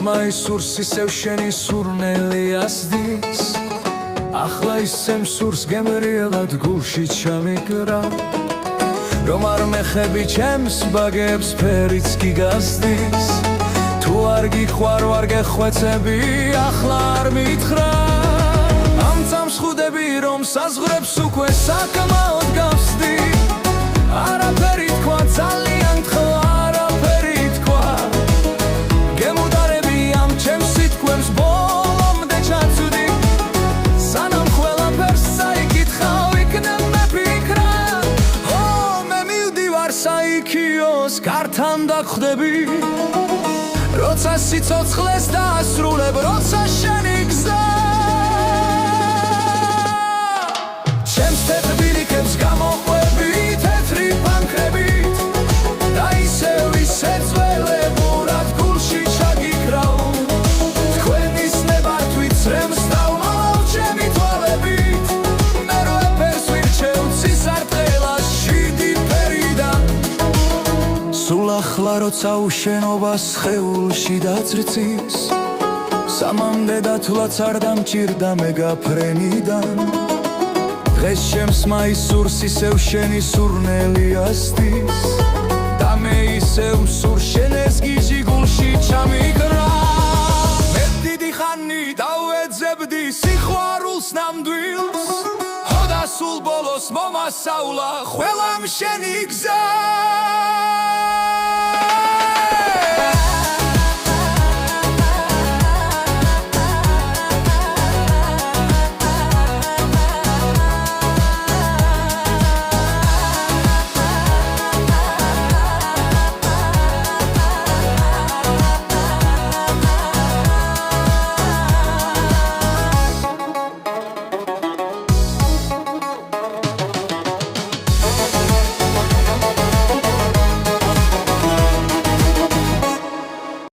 მაისურს ისევ შენი სურნელი ასდის ახლა ისემ სურს გემრიელად გულში ჩამიგრა რომ არ მეხები ჩემს ბაგებს ფერიც კი გასდის თუ არ გიყვარ ვარ გეხვეწები ახლა არ მითხრა ამ წამსხუდები რომ საზღვრებს უკვე საკმაოდ გავსდი არაფერი თქვა ძალიან თხა კართან დაგხვდები როცა სიცოცხლეს დაასრულებ როცა შენი გზა ჩემს თეთრ გამოყვები თეთრი პანკრებით და ისევ ისე ძველებურად გულში ჩაგიქრაო თქვენის ნებართვით წრემს დავმალავ ჩემი თვალებით მე რო ეფერს ვირჩევ ცისარტყელას შვიდი ფერიდან სულ ახლა როცა უშენობას სხეულში დაძრწის სამამდე დათვლაც არ დამჭირდა მე გაფრენიდან დღეს ჩემს მაისურს ისევ შენი სურნელი ასდის და მე ისევ სურ შენ ეს გიჟი გულში ჩამიგრა მე დიდი ხანი დავეძებდი სიყვარულს ნამდვილს ხო და სულ ბოლოს მომასავლა ყველამ შენი გზა